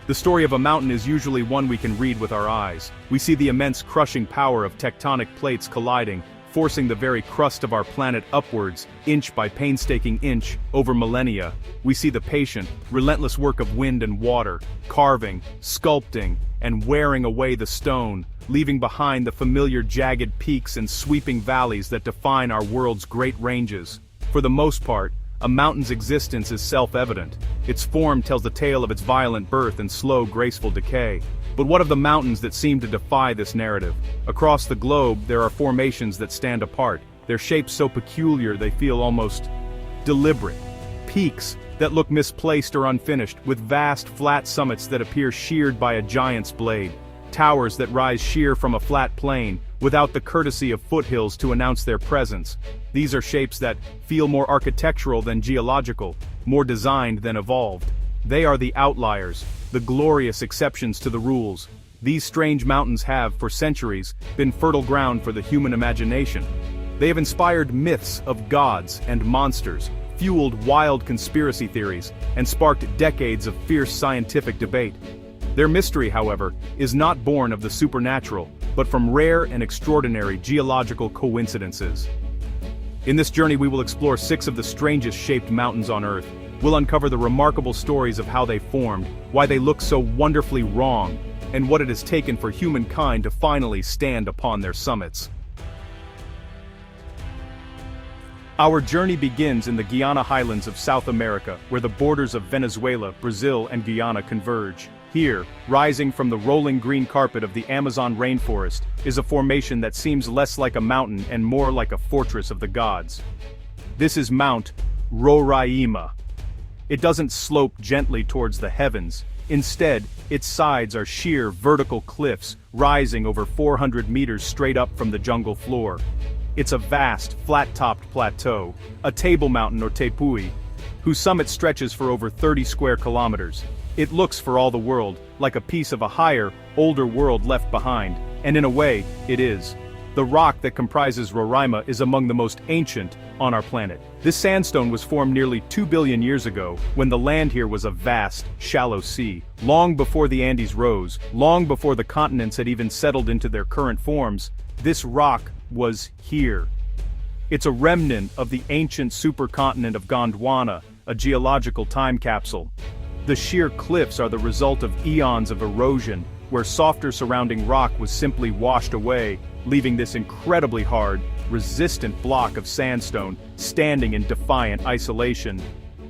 The story of a mountain is usually one we can read with our eyes. We see the immense crushing power of tectonic plates colliding, forcing the very crust of our planet upwards, inch by painstaking inch, over millennia. We see the patient, relentless work of wind and water, carving, sculpting, and wearing away the stone, leaving behind the familiar jagged peaks and sweeping valleys that define our world's great ranges. For the most part, a mountain's existence is self-evident. Its form tells the tale of its violent birth and slow, graceful decay. But what of the mountains that seem to defy this narrative? Across the globe, there are formations that stand apart, their shapes so peculiar they feel almost deliberate. Peaks that look misplaced or unfinished, with vast, flat summits that appear sheared by a giant's blade. Towers that rise sheer from a flat plain, without the courtesy of foothills to announce their presence. These are shapes that feel more architectural than geological, more designed than evolved. They are the outliers, the glorious exceptions to the rules. These strange mountains have, for centuries, been fertile ground for the human imagination. They have inspired myths of gods and monsters, fueled wild conspiracy theories, and sparked decades of fierce scientific debate. Their mystery, however, is not born of the supernatural, but from rare and extraordinary geological coincidences. In this journey we will explore 6 of the strangest shaped mountains on Earth. We'll uncover the remarkable stories of how they formed, why they look so wonderfully wrong, and what it has taken for humankind to finally stand upon their summits. Our journey begins in the Guiana highlands of South America, where the borders of Venezuela, Brazil, and Guyana converge. Here, rising from the rolling green carpet of the Amazon rainforest, is a formation that seems less like a mountain and more like a fortress of the gods. This is Mount Roraima. It doesn't slope gently towards the heavens. Instead, its sides are sheer vertical cliffs, rising over 400 meters straight up from the jungle floor. It's a vast, flat-topped plateau, a table mountain or tepui, whose summit stretches for over 30 square kilometers. It looks for all the world like a piece of a higher, older world left behind, and in a way, it is. The rock that comprises Roraima is among the most ancient on our planet. This sandstone was formed nearly 2 billion years ago, when the land here was a vast, shallow sea. Long before the Andes rose, long before the continents had even settled into their current forms, this rock was here. It's a remnant of the ancient supercontinent of Gondwana, a geological time capsule. The sheer cliffs are the result of eons of erosion, where softer surrounding rock was simply washed away, leaving this incredibly hard, resistant block of sandstone standing in defiant isolation.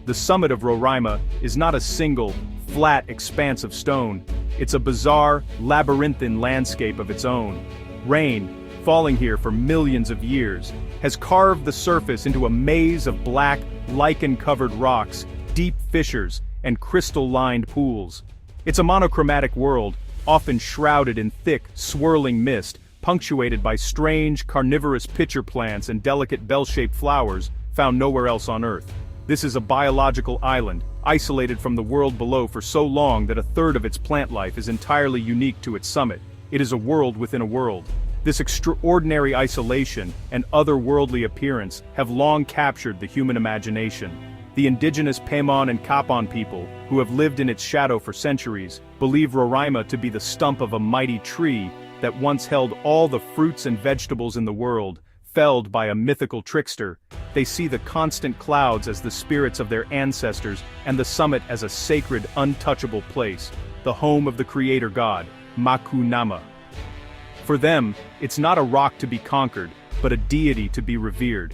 The summit of Roraima is not a single, flat expanse of stone. It's a bizarre, labyrinthine landscape of its own. Rain, falling here for millions of years, has carved the surface into a maze of black, lichen-covered rocks, deep fissures, and crystal-lined pools. It's a monochromatic world, often shrouded in thick, swirling mist, punctuated by strange, carnivorous pitcher plants and delicate bell-shaped flowers found nowhere else on Earth. This is a biological island, isolated from the world below for so long that a third of its plant life is entirely unique to its summit. It is a world within a world. This extraordinary isolation and otherworldly appearance have long captured the human imagination. The indigenous Paimon and Kapon people, who have lived in its shadow for centuries, believe Roraima to be the stump of a mighty tree that once held all the fruits and vegetables in the world, felled by a mythical trickster. They see the constant clouds as the spirits of their ancestors and the summit as a sacred, untouchable place, the home of the creator god, Makunama. For them, it's not a rock to be conquered, but a deity to be revered.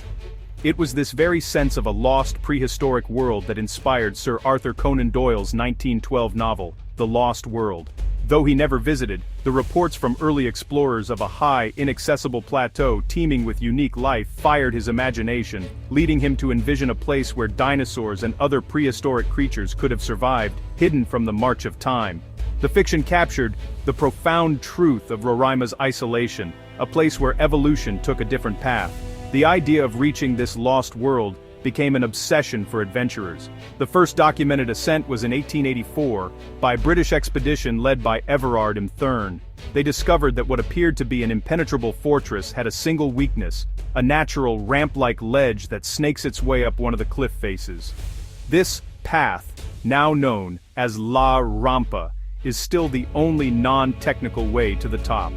It was this very sense of a lost prehistoric world that inspired Sir Arthur Conan Doyle's 1912 novel, The Lost World. Though he never visited, the reports from early explorers of a high, inaccessible plateau teeming with unique life fired his imagination, leading him to envision a place where dinosaurs and other prehistoric creatures could have survived, hidden from the march of time. The fiction captured the profound truth of Roraima's isolation, a place where evolution took a different path. The idea of reaching this lost world became an obsession for adventurers. The first documented ascent was in 1884, by a British expedition led by Everard M. Thurn. They discovered that what appeared to be an impenetrable fortress had a single weakness, a natural ramp-like ledge that snakes its way up one of the cliff faces. This path, now known as La Rampa, is still the only non-technical way to the top.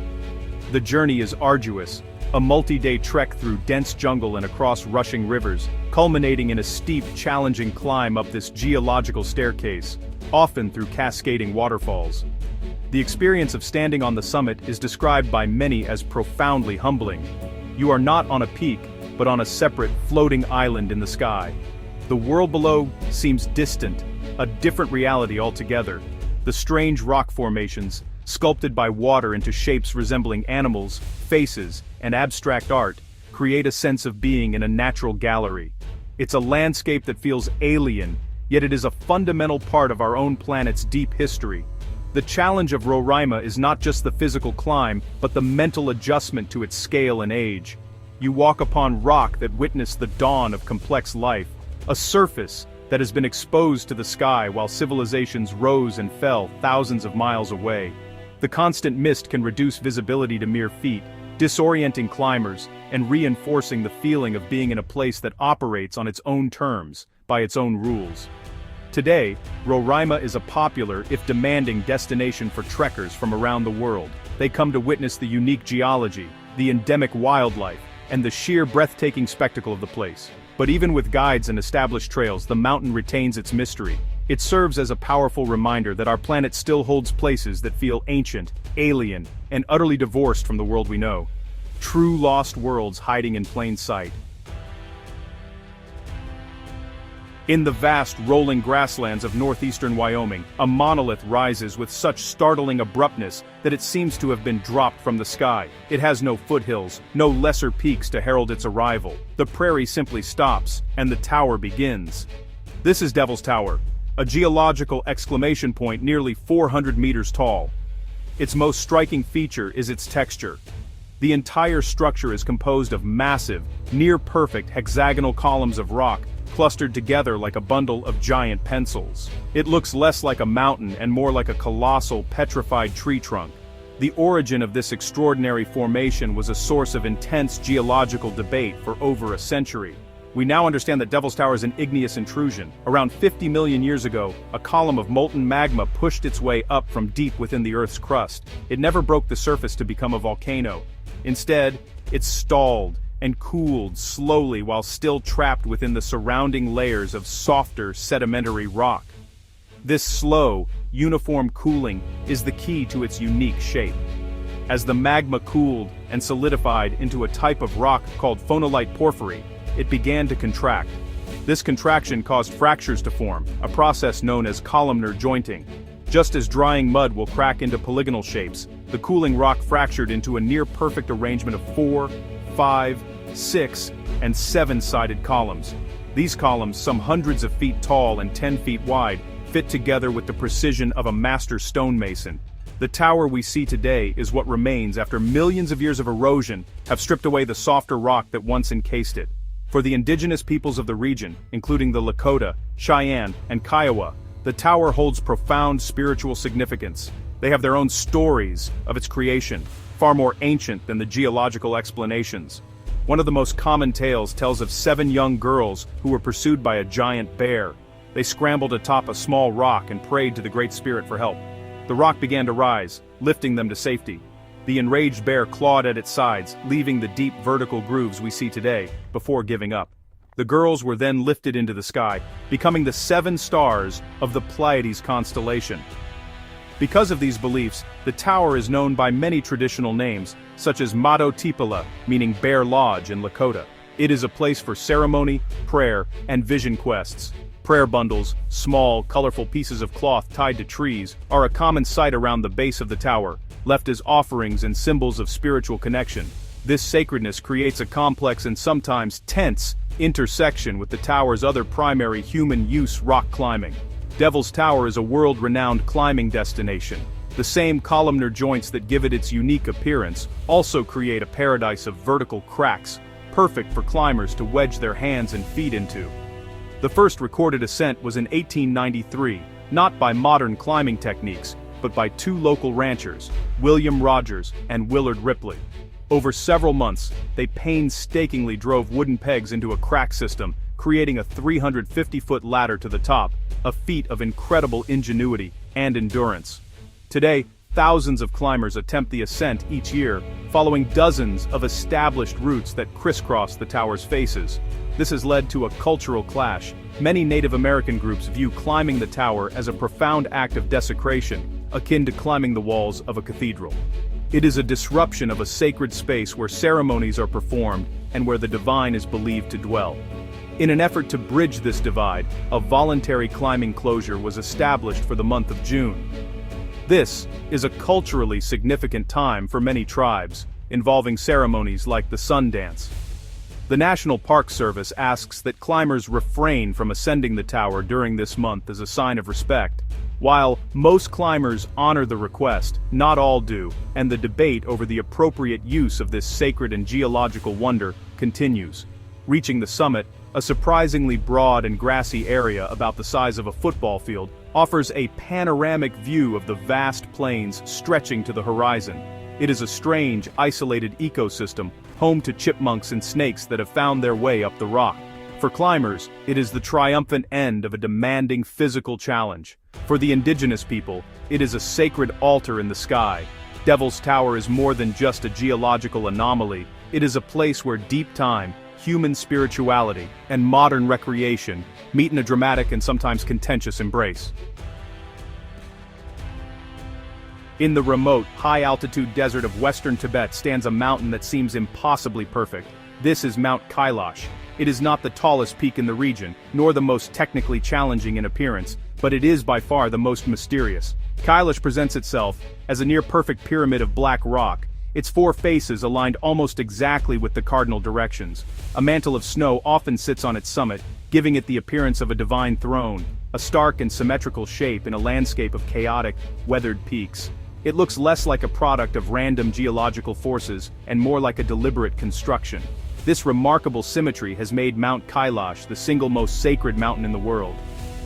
The journey is arduous, a multi-day trek through dense jungle and across rushing rivers, culminating in a steep, challenging climb up this geological staircase, often through cascading waterfalls. The experience of standing on the summit is described by many as profoundly humbling. You are not on a peak, but on a separate, floating island in the sky. The world below seems distant, a different reality altogether. The strange rock formations, sculpted by water into shapes resembling animals, faces, and abstract art, create a sense of being in a natural gallery. It's a landscape that feels alien, yet it is a fundamental part of our own planet's deep history. The challenge of Roraima is not just the physical climb, but the mental adjustment to its scale and age. You walk upon rock that witnessed the dawn of complex life, a surface that has been exposed to the sky while civilizations rose and fell thousands of miles away. The constant mist can reduce visibility to mere feet, disorienting climbers and reinforcing the feeling of being in a place that operates on its own terms, by its own rules. Today, Roraima is a popular, if demanding, destination for trekkers from around the world. They come to witness the unique geology, the endemic wildlife, and the sheer breathtaking spectacle of the place. But even with guides and established trails, the mountain retains its mystery. It serves as a powerful reminder that our planet still holds places that feel ancient, alien, and utterly divorced from the world we know. True lost worlds hiding in plain sight. In the vast, rolling grasslands of northeastern Wyoming, a monolith rises with such startling abruptness that it seems to have been dropped from the sky. It has no foothills, no lesser peaks to herald its arrival. The prairie simply stops, and the tower begins. This is Devil's Tower, a geological exclamation point nearly 400 meters tall. Its most striking feature is its texture. The entire structure is composed of massive, near-perfect hexagonal columns of rock, clustered together like a bundle of giant pencils. It looks less like a mountain and more like a colossal, petrified tree trunk. The origin of this extraordinary formation was a source of intense geological debate for over a century. We now understand that Devil's Tower is an igneous intrusion. Around 50 million years ago, a column of molten magma pushed its way up from deep within the Earth's crust. It never broke the surface to become a volcano. Instead, it stalled and cooled slowly while still trapped within the surrounding layers of softer sedimentary rock. This slow, uniform cooling is the key to its unique shape. As the magma cooled and solidified into a type of rock called phonolite porphyry, it began to contract. This contraction caused fractures to form, a process known as columnar jointing. Just as drying mud will crack into polygonal shapes, the cooling rock fractured into a near-perfect arrangement of 4, 5, 6, and 7-sided columns. These columns, some hundreds of feet tall and 10 feet wide, fit together with the precision of a master stonemason. The tower we see today is what remains after millions of years of erosion have stripped away the softer rock that once encased it. For the indigenous peoples of the region, including the Lakota, Cheyenne, and Kiowa, the tower holds profound spiritual significance. They have their own stories of its creation, far more ancient than the geological explanations. One of the most common tales tells of 7 young girls who were pursued by a giant bear. They scrambled atop a small rock and prayed to the Great Spirit for help. The rock began to rise, lifting them to safety. The enraged bear clawed at its sides, leaving the deep vertical grooves we see today, before giving up. The girls were then lifted into the sky, becoming the 7 stars of the Pleiades constellation. Because of these beliefs, the tower is known by many traditional names, such as Mato Tipala, meaning Bear Lodge in Lakota. It is a place for ceremony, prayer, and vision quests. Prayer bundles, small, colorful pieces of cloth tied to trees, are a common sight around the base of the tower, left as offerings and symbols of spiritual connection. This sacredness creates a complex and sometimes tense intersection with the tower's other primary human-use rock climbing. Devil's Tower is a world-renowned climbing destination. The same columnar joints that give it its unique appearance also create a paradise of vertical cracks, perfect for climbers to wedge their hands and feet into. The first recorded ascent was in 1893, not by modern climbing techniques, but by 2 local ranchers, William Rogers and Willard Ripley. Over several months, they painstakingly drove wooden pegs into a crack system, creating a 350-foot ladder to the top, a feat of incredible ingenuity and endurance. Today, thousands of climbers attempt the ascent each year, following dozens of established routes that crisscross the tower's faces. This has led to a cultural clash. Many Native American groups view climbing the tower as a profound act of desecration, akin to climbing the walls of a cathedral. It is a disruption of a sacred space where ceremonies are performed and where the divine is believed to dwell. In an effort to bridge this divide, a voluntary climbing closure was established for the month of June. This is a culturally significant time for many tribes, involving ceremonies like the sun dance. The National Park Service asks that climbers refrain from ascending the tower during this month as a sign of respect. While most climbers honor the request, not all do, and the debate over the appropriate use of this sacred and geological wonder continues. Reaching the summit, a surprisingly broad and grassy area about the size of a football field, offers a panoramic view of the vast plains stretching to the horizon. It is a strange, isolated ecosystem, home to chipmunks and snakes that have found their way up the rock. For climbers, it is the triumphant end of a demanding physical challenge. For the indigenous people, it is a sacred altar in the sky. Devil's Tower is more than just a geological anomaly. It is a place where deep time, human spirituality, and modern recreation meet in a dramatic and sometimes contentious embrace. In the remote, high-altitude desert of western Tibet stands a mountain that seems impossibly perfect. This is Mount Kailash. It is not the tallest peak in the region, nor the most technically challenging in appearance, but it is by far the most mysterious. Kailash presents itself as a near-perfect pyramid of black rock, its four faces aligned almost exactly with the cardinal directions. A mantle of snow often sits on its summit, giving it the appearance of a divine throne, a stark and symmetrical shape in a landscape of chaotic, weathered peaks. It looks less like a product of random geological forces and more like a deliberate construction. This remarkable symmetry has made Mount Kailash the single most sacred mountain in the world.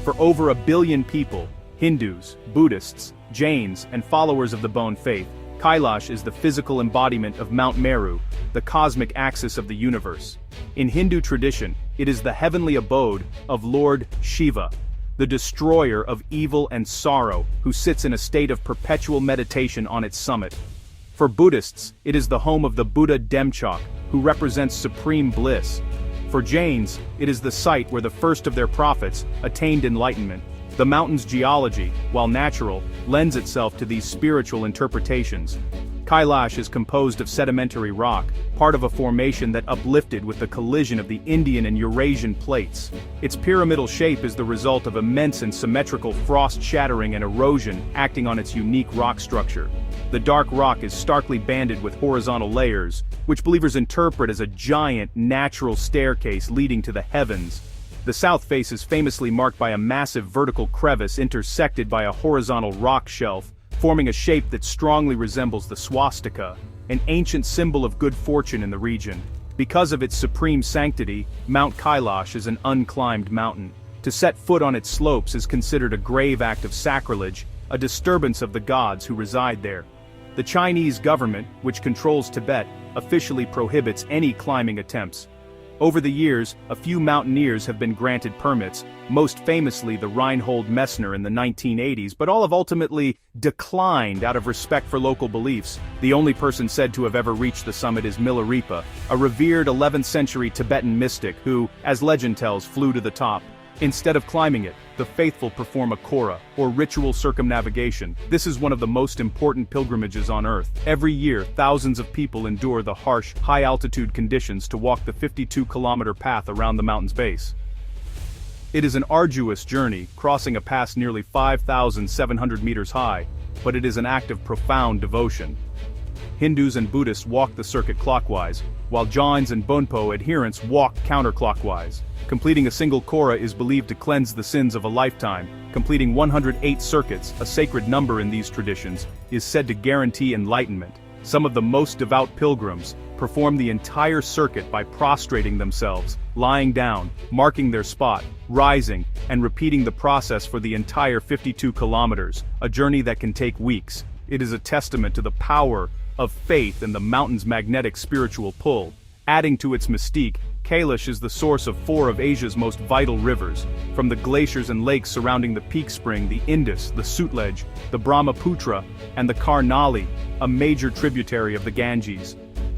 For over 1 billion people, Hindus, Buddhists, Jains, and followers of the Bon faith, Kailash is the physical embodiment of Mount Meru, the cosmic axis of the universe. In Hindu tradition, it is the heavenly abode of Lord Shiva, the destroyer of evil and sorrow, who sits in a state of perpetual meditation on its summit. For Buddhists, it is the home of the Buddha Demchok, who represents supreme bliss. For Jains, it is the site where the first of their prophets attained enlightenment. The mountain's geology, while natural, lends itself to these spiritual interpretations. Kailash is composed of sedimentary rock, part of a formation that uplifted with the collision of the Indian and Eurasian plates. Its pyramidal shape is the result of immense and symmetrical frost shattering and erosion acting on its unique rock structure. The dark rock is starkly banded with horizontal layers, which believers interpret as a giant, natural staircase leading to the heavens. The south face is famously marked by a massive vertical crevice intersected by a horizontal rock shelf, forming a shape that strongly resembles the swastika, an ancient symbol of good fortune in the region. Because of its supreme sanctity, Mount Kailash is an unclimbed mountain. To set foot on its slopes is considered a grave act of sacrilege, a disturbance of the gods who reside there. The Chinese government, which controls Tibet, officially prohibits any climbing attempts. Over the years, a few mountaineers have been granted permits, most famously the Reinhold Messner in the 1980s, but all have ultimately declined out of respect for local beliefs. The only person said to have ever reached the summit is Milarepa, a revered 11th century Tibetan mystic who, as legend tells, flew to the top. Instead of climbing it, the faithful perform a kora, or ritual circumnavigation. This is one of the most important pilgrimages on Earth. Every year, thousands of people endure the harsh, high-altitude conditions to walk the 52-kilometer path around the mountain's base. It is an arduous journey, crossing a pass nearly 5,700 meters high, but it is an act of profound devotion. Hindus and Buddhists walk the circuit clockwise, while Jains and Bonpo adherents walk counterclockwise. Completing a single kora is believed to cleanse the sins of a lifetime. Completing 108 circuits, a sacred number in these traditions, is said to guarantee enlightenment. Some of the most devout pilgrims perform the entire circuit by prostrating themselves, lying down, marking their spot, rising, and repeating the process for the entire 52 kilometers, a journey that can take weeks. It is a testament to the power of faith and the mountain's magnetic spiritual pull. Adding to its mystique, Kailash is the source of four of Asia's most vital rivers, from the glaciers and lakes surrounding the peak spring, the Indus, the Sutlej, the Brahmaputra, and the Karnali, a major tributary of the Ganges.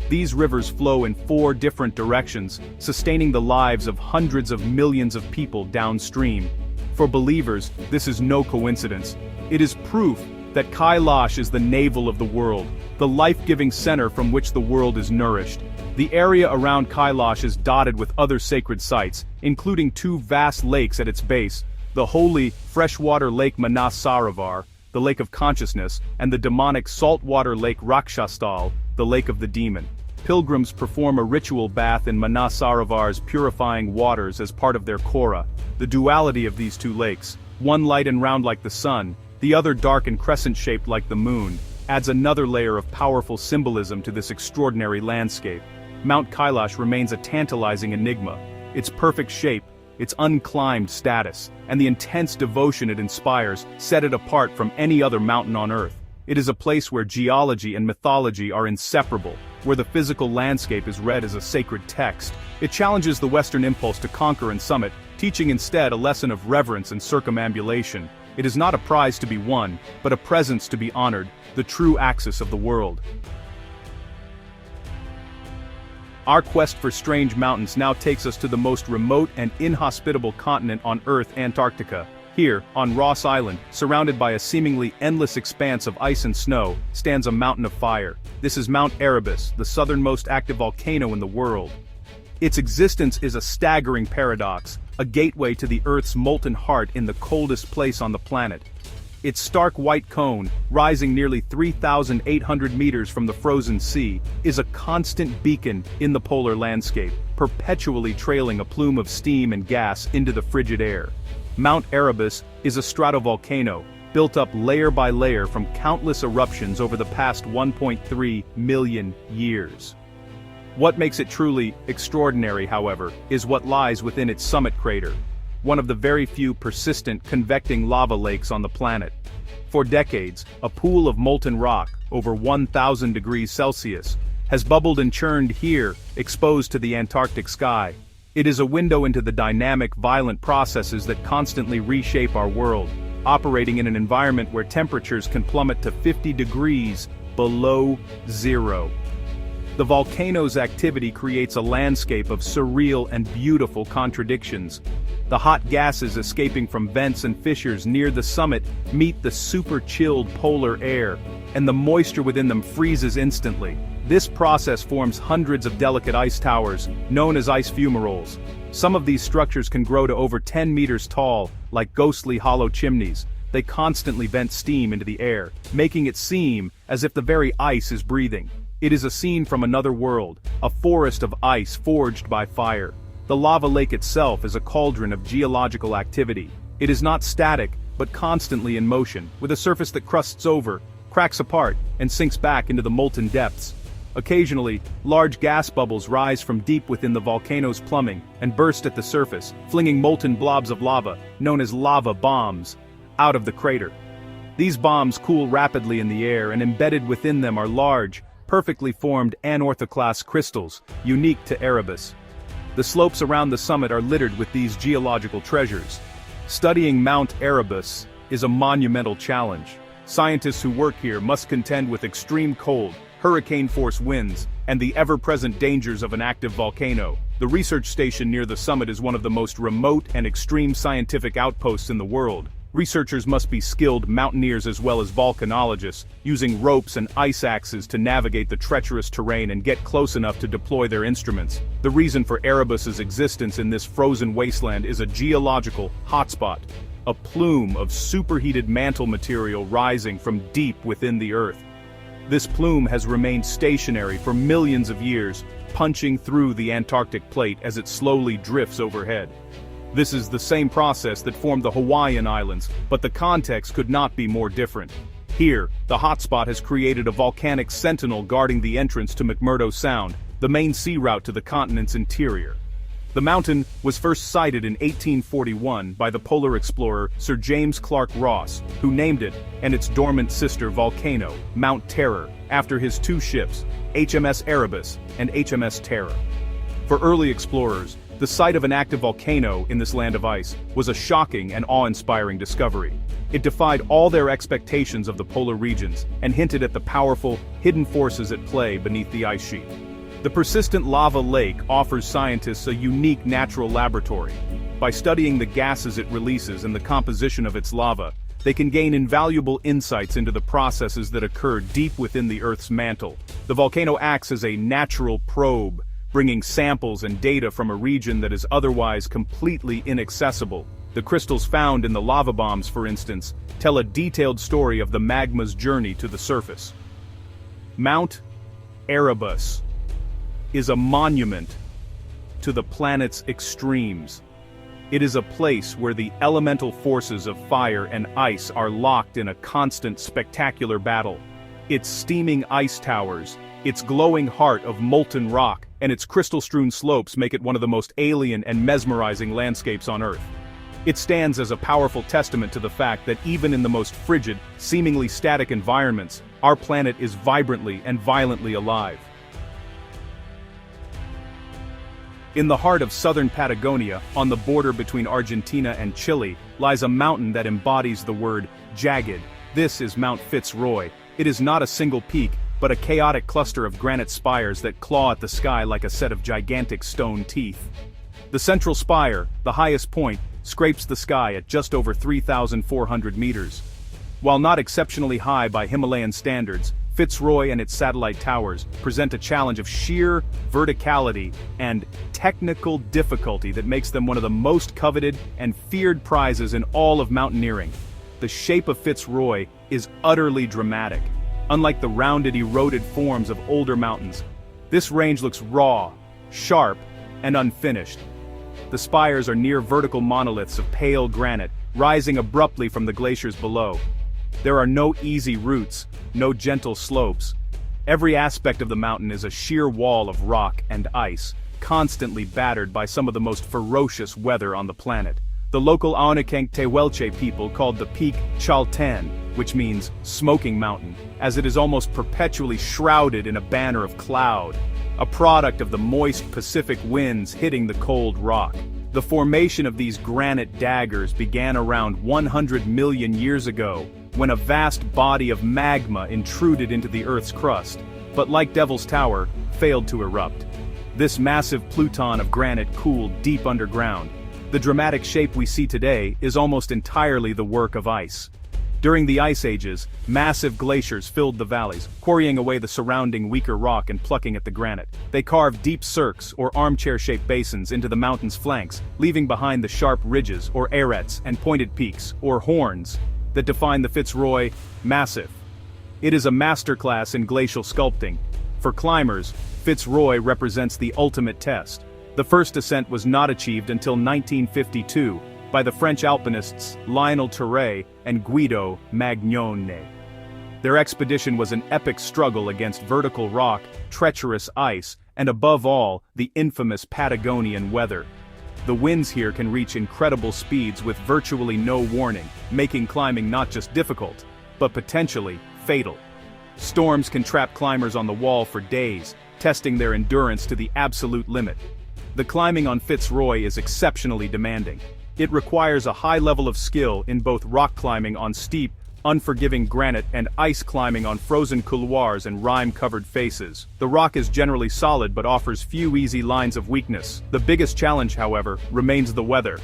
These rivers flow in four different directions, sustaining the lives of hundreds of millions of people downstream. For believers, this is no coincidence. It is proof that Kailash is the navel of the world, the life-giving center from which the world is nourished. The area around Kailash is dotted with other sacred sites, including two vast lakes at its base, the holy freshwater lake Manasarovar, the lake of consciousness, and the demonic saltwater lake Rakshastal, the lake of the demon. Pilgrims perform a ritual bath in Manasarovar's purifying waters as part of their Kora. The duality of these two lakes, one light and round like the sun, the other dark and crescent-shaped like the moon, adds another layer of powerful symbolism to this extraordinary landscape. Mount Kailash remains a tantalizing enigma. Its perfect shape, its unclimbed status, and the intense devotion it inspires set it apart from any other mountain on Earth. It is a place where geology and mythology are inseparable, where the physical landscape is read as a sacred text. It challenges the Western impulse to conquer and summit, teaching instead a lesson of reverence and circumambulation. It is not a prize to be won, but a presence to be honored, the true axis of the world. Our quest for strange mountains now takes us to the most remote and inhospitable continent on Earth, Antarctica. Here, on Ross Island, surrounded by a seemingly endless expanse of ice and snow, stands a mountain of fire. This is Mount Erebus, the southernmost active volcano in the world. Its existence is a staggering paradox, a gateway to the Earth's molten heart in the coldest place on the planet. Its stark white cone, rising nearly 3,800 meters from the frozen sea, is a constant beacon in the polar landscape, perpetually trailing a plume of steam and gas into the frigid air. Mount Erebus is a stratovolcano, built up layer by layer from countless eruptions over the past 1.3 million years. What makes it truly extraordinary, however, is what lies within its summit crater, one of the very few persistent convecting lava lakes on the planet. For decades, a pool of molten rock, over 1,000 degrees Celsius, has bubbled and churned here, exposed to the Antarctic sky. It is a window into the dynamic, violent processes that constantly reshape our world, operating in an environment where temperatures can plummet to 50 degrees below zero. The volcano's activity creates a landscape of surreal and beautiful contradictions. The hot gases escaping from vents and fissures near the summit meet the super-chilled polar air, and the moisture within them freezes instantly. This process forms hundreds of delicate ice towers, known as ice fumaroles. Some of these structures can grow to over 10 meters tall, like ghostly hollow chimneys. They constantly vent steam into the air, making it seem as if the very ice is breathing. It is a scene from another world, a forest of ice forged by fire. The lava lake itself is a cauldron of geological activity. It is not static, but constantly in motion, with a surface that crusts over, cracks apart, and sinks back into the molten depths. Occasionally, large gas bubbles rise from deep within the volcano's plumbing and burst at the surface, flinging molten blobs of lava, known as lava bombs, out of the crater. These bombs cool rapidly in the air, and embedded within them are large, perfectly formed anorthoclase crystals, unique to Erebus. The slopes around the summit are littered with these geological treasures. Studying Mount Erebus is a monumental challenge. Scientists who work here must contend with extreme cold, hurricane-force winds, and the ever-present dangers of an active volcano. The research station near the summit is one of the most remote and extreme scientific outposts in the world. Researchers must be skilled mountaineers as well as volcanologists, using ropes and ice axes to navigate the treacherous terrain and get close enough to deploy their instruments. The reason for Erebus's existence in this frozen wasteland is a geological hotspot, a plume of superheated mantle material rising from deep within the Earth. This plume has remained stationary for millions of years, punching through the Antarctic plate as it slowly drifts overhead. This is the same process that formed the Hawaiian Islands, but the context could not be more different. Here, the hotspot has created a volcanic sentinel guarding the entrance to McMurdo Sound, the main sea route to the continent's interior. The mountain was first sighted in 1841 by the polar explorer Sir James Clark Ross, who named it, and its dormant sister volcano, Mount Terror, after his two ships, HMS Erebus and HMS Terror. For early explorers, the sight of an active volcano in this land of ice was a shocking and awe-inspiring discovery. It defied all their expectations of the polar regions and hinted at the powerful, hidden forces at play beneath the ice sheet. The persistent lava lake offers scientists a unique natural laboratory. By studying the gases it releases and the composition of its lava, they can gain invaluable insights into the processes that occur deep within the Earth's mantle. The volcano acts as a natural probe, bringing samples and data from a region that is otherwise completely inaccessible. The crystals found in the lava bombs, for instance, tell a detailed story of the magma's journey to the surface. Mount Erebus is a monument to the planet's extremes. It is a place where the elemental forces of fire and ice are locked in a constant, spectacular battle. Its steaming ice towers, its glowing heart of molten rock, and its crystal-strewn slopes make it one of the most alien and mesmerizing landscapes on Earth. It stands as a powerful testament to the fact that even in the most frigid, seemingly static environments, our planet is vibrantly and violently alive. In the heart of southern Patagonia, on the border between Argentina and Chile, lies a mountain that embodies the word jagged. This is Mount Fitzroy. It is not a single peak, but a chaotic cluster of granite spires that claw at the sky like a set of gigantic stone teeth. The central spire, the highest point, scrapes the sky at just over 3,400 meters. While not exceptionally high by Himalayan standards, Fitzroy and its satellite towers present a challenge of sheer verticality and technical difficulty that makes them one of the most coveted and feared prizes in all of mountaineering. The shape of Fitzroy is utterly dramatic. Unlike the rounded, eroded forms of older mountains, this range looks raw, sharp, and unfinished. The spires are near vertical monoliths of pale granite, rising abruptly from the glaciers below. There are no easy routes, no gentle slopes. Every aspect of the mountain is a sheer wall of rock and ice, constantly battered by some of the most ferocious weather on the planet. The local Aonakeng Tehuelche people called the peak Chaltén, which means smoking mountain, as it is almost perpetually shrouded in a banner of cloud, a product of the moist Pacific winds hitting the cold rock. The formation of these granite daggers began around 100 million years ago, when a vast body of magma intruded into the Earth's crust, but like Devil's Tower, failed to erupt. This massive pluton of granite cooled deep underground. The dramatic shape we see today is almost entirely the work of ice. During the Ice Ages, massive glaciers filled the valleys, quarrying away the surrounding weaker rock and plucking at the granite. They carved deep cirques or armchair-shaped basins into the mountain's flanks, leaving behind the sharp ridges or arêtes and pointed peaks, or horns, that define the Fitzroy Massif. It is a masterclass in glacial sculpting. For climbers, Fitzroy represents the ultimate test. The first ascent was not achieved until 1952, by the French alpinists Lionel Terray and Guido Magnone. Their expedition was an epic struggle against vertical rock, treacherous ice, and above all, the infamous Patagonian weather. The winds here can reach incredible speeds with virtually no warning, making climbing not just difficult, but potentially fatal. Storms can trap climbers on the wall for days, testing their endurance to the absolute limit. The climbing on Fitzroy is exceptionally demanding. It requires a high level of skill in both rock climbing on steep, unforgiving granite and ice climbing on frozen couloirs and rime-covered faces. The rock is generally solid but offers few easy lines of weakness. The biggest challenge, however, remains the weather.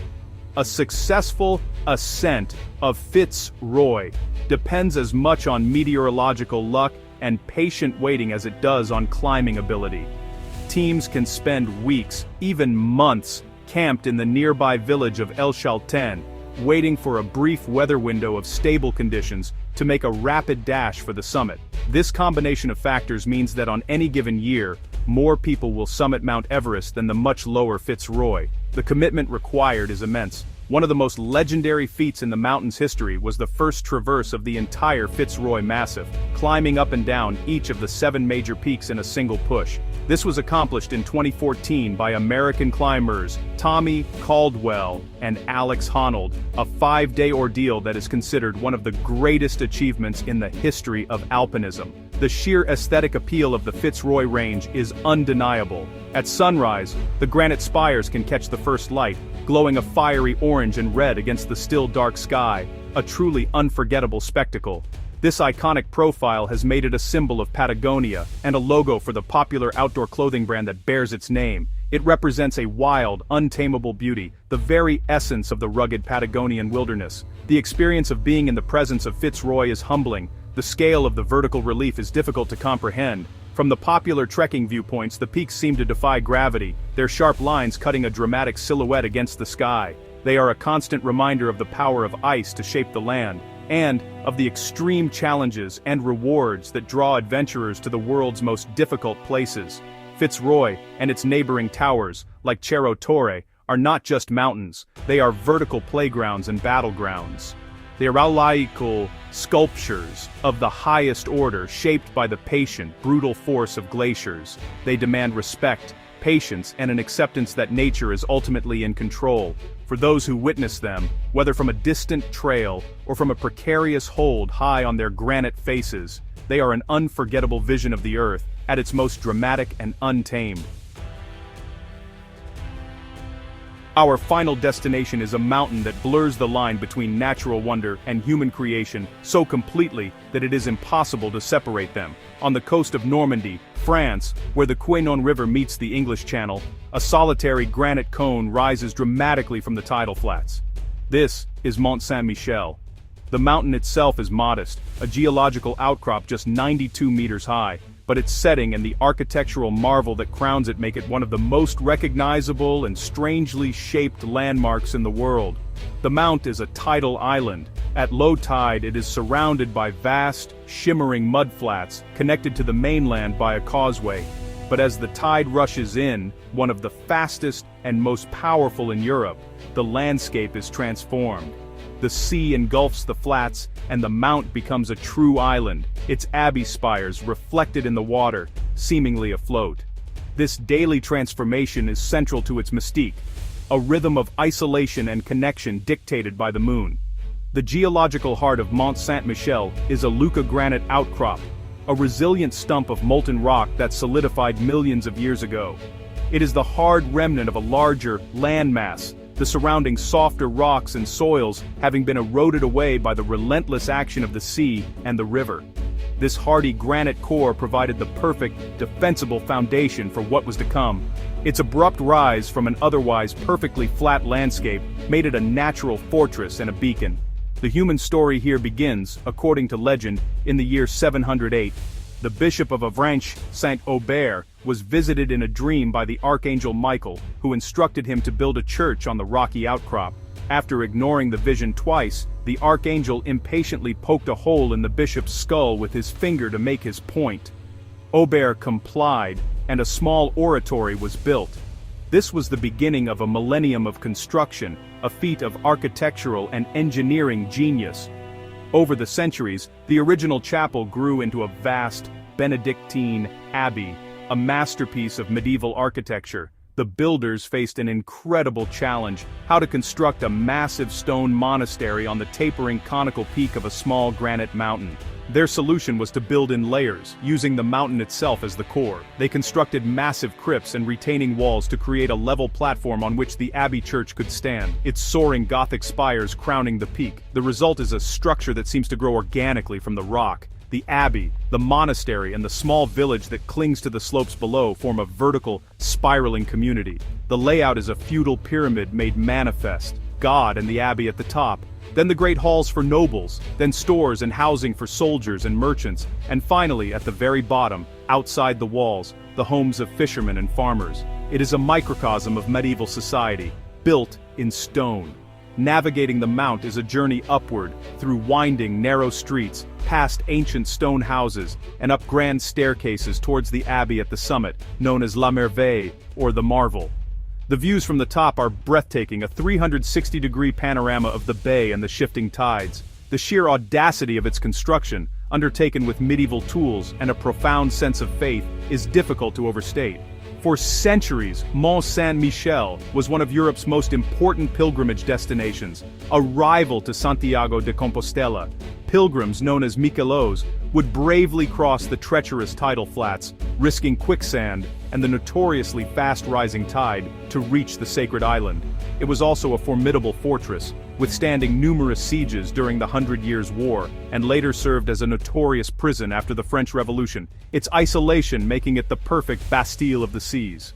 A successful ascent of Fitzroy depends as much on meteorological luck and patient waiting as it does on climbing ability. Teams can spend weeks, even months, camped in the nearby village of El Chaltén, waiting for a brief weather window of stable conditions to make a rapid dash for the summit. This combination of factors means that on any given year, more people will summit Mount Everest than the much lower Fitzroy. The commitment required is immense. One of the most legendary feats in the mountain's history was the first traverse of the entire Fitzroy Massif, climbing up and down each of the 7 major peaks in a single push. This was accomplished in 2014 by American climbers Tommy Caldwell and Alex Honnold, a 5-day ordeal that is considered one of the greatest achievements in the history of alpinism. The sheer aesthetic appeal of the Fitzroy Range is undeniable. At sunrise, the granite spires can catch the first light, glowing a fiery orange and red against the still dark sky, a truly unforgettable spectacle. This iconic profile has made it a symbol of Patagonia and a logo for the popular outdoor clothing brand that bears its name. It represents a wild, untamable beauty, the very essence of the rugged Patagonian wilderness. The experience of being in the presence of Fitzroy is humbling. The scale of the vertical relief is difficult to comprehend. From the popular trekking viewpoints, the peaks seem to defy gravity, their sharp lines cutting a dramatic silhouette against the sky. They are a constant reminder of the power of ice to shape the land, and of the extreme challenges and rewards that draw adventurers to the world's most difficult places. Fitzroy and its neighboring towers, like Cerro Torre, are not just mountains, they are vertical playgrounds and battlegrounds. They are alaical sculptures of the highest order, shaped by the patient, brutal force of glaciers. They demand respect, patience, and an acceptance that nature is ultimately in control. For those who witness them, whether from a distant trail or from a precarious hold high on their granite faces, they are an unforgettable vision of the earth, at its most dramatic and untamed. Our final destination is a mountain that blurs the line between natural wonder and human creation so completely that it is impossible to separate them. On the coast of Normandy, France, where the Quénon River meets the English Channel, a solitary granite cone rises dramatically from the tidal flats. This is Mont Saint-Michel. The mountain itself is modest, a geological outcrop just 92 meters high, but its setting and the architectural marvel that crowns it make it one of the most recognizable and strangely shaped landmarks in the world. The mount is a tidal island. At low tide, it is surrounded by vast, shimmering mudflats connected to the mainland by a causeway. But as the tide rushes in, one of the fastest and most powerful in Europe, the landscape is transformed. The sea engulfs the flats, and the mount becomes a true island, its Abbey spires reflected in the water, seemingly afloat. This daily transformation is central to its mystique, a rhythm of isolation and connection dictated by the moon. The geological heart of Mont Saint-Michel is a Lucca granite outcrop, a resilient stump of molten rock that solidified millions of years ago. It is the hard remnant of a larger landmass, the surrounding softer rocks and soils having been eroded away by the relentless action of the sea and the river. This hardy granite core provided the perfect, defensible foundation for what was to come. Its abrupt rise from an otherwise perfectly flat landscape made it a natural fortress and a beacon. The human story here begins, according to legend, in the year 708. The bishop of Avranches, Saint Aubert, was visited in a dream by the archangel Michael, who instructed him to build a church on the rocky outcrop. After ignoring the vision twice, the archangel impatiently poked a hole in the bishop's skull with his finger to make his point. Aubert complied, and a small oratory was built. This was the beginning of a millennium of construction, a feat of architectural and engineering genius. Over the centuries, the original chapel grew into a vast, Benedictine abbey, a masterpiece of medieval architecture. The builders faced an incredible challenge: how to construct a massive stone monastery on the tapering conical peak of a small granite mountain. Their solution was to build in layers, using the mountain itself as the core. They constructed massive crypts and retaining walls to create a level platform on which the Abbey church could stand, its soaring Gothic spires crowning the peak. The result is a structure that seems to grow organically from the rock. The Abbey, the monastery, and the small village that clings to the slopes below form a vertical, spiraling community. The layout is a feudal pyramid made manifest, God and the Abbey at the top, then the great halls for nobles, then stores and housing for soldiers and merchants, and finally, at the very bottom, outside the walls, the homes of fishermen and farmers. It is a microcosm of medieval society, built in stone. Navigating the mount is a journey upward, through winding, narrow streets, past ancient stone houses, and up grand staircases towards the abbey at the summit, known as La Merveille, or the Marvel. The views from the top are breathtaking, a 360-degree panorama of the bay and the shifting tides. The sheer audacity of its construction, undertaken with medieval tools and a profound sense of faith, is difficult to overstate. For centuries, Mont Saint-Michel was one of Europe's most important pilgrimage destinations, a rival to Santiago de Compostela. Pilgrims, known as Michelots, would bravely cross the treacherous tidal flats, risking quicksand and the notoriously fast-rising tide to reach the sacred island. It was also a formidable fortress, withstanding numerous sieges during the Hundred Years' War, and later served as a notorious prison after the French Revolution, its isolation making it the perfect Bastille of the seas.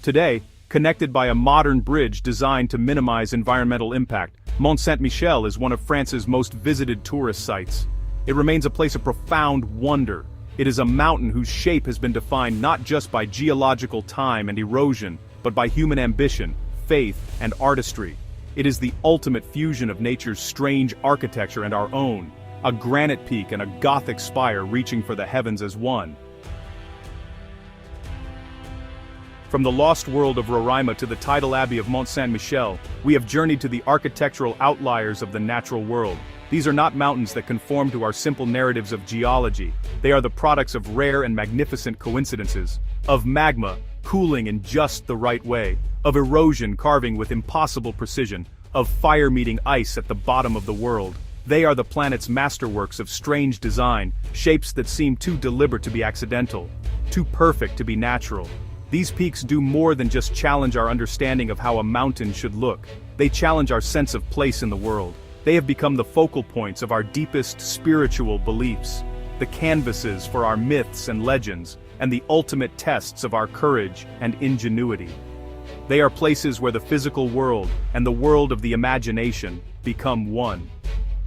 Today, connected by a modern bridge designed to minimize environmental impact, Mont Saint-Michel is one of France's most visited tourist sites. It remains a place of profound wonder. It is a mountain whose shape has been defined not just by geological time and erosion, but by human ambition, faith, and artistry. It is the ultimate fusion of nature's strange architecture and our own, a granite peak and a Gothic spire reaching for the heavens as one. From the lost world of Roraima to the tidal Abbey of Mont Saint-Michel, we have journeyed to the architectural outliers of the natural world. These are not mountains that conform to our simple narratives of geology. They are the products of rare and magnificent coincidences, of magma cooling in just the right way, of erosion carving with impossible precision, of fire meeting ice at the bottom of the world. They are the planet's masterworks of strange design, shapes that seem too deliberate to be accidental, too perfect to be natural. These peaks do more than just challenge our understanding of how a mountain should look. They challenge our sense of place in the world. They have become the focal points of our deepest spiritual beliefs, the canvases for our myths and legends, and the ultimate tests of our courage and ingenuity. They are places where the physical world and the world of the imagination become one.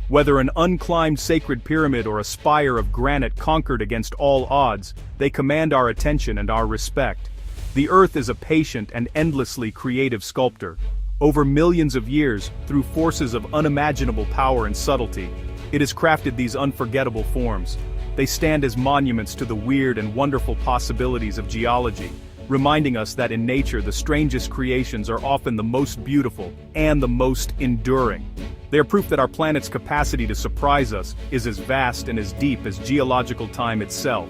Whether an unclimbed sacred pyramid or a spire of granite conquered against all odds, they command our attention and our respect. The earth is a patient and endlessly creative sculptor. Over millions of years, through forces of unimaginable power and subtlety, it has crafted these unforgettable forms. They stand as monuments to the weird and wonderful possibilities of geology, reminding us that in nature the strangest creations are often the most beautiful and the most enduring. They are proof that our planet's capacity to surprise us is as vast and as deep as geological time itself.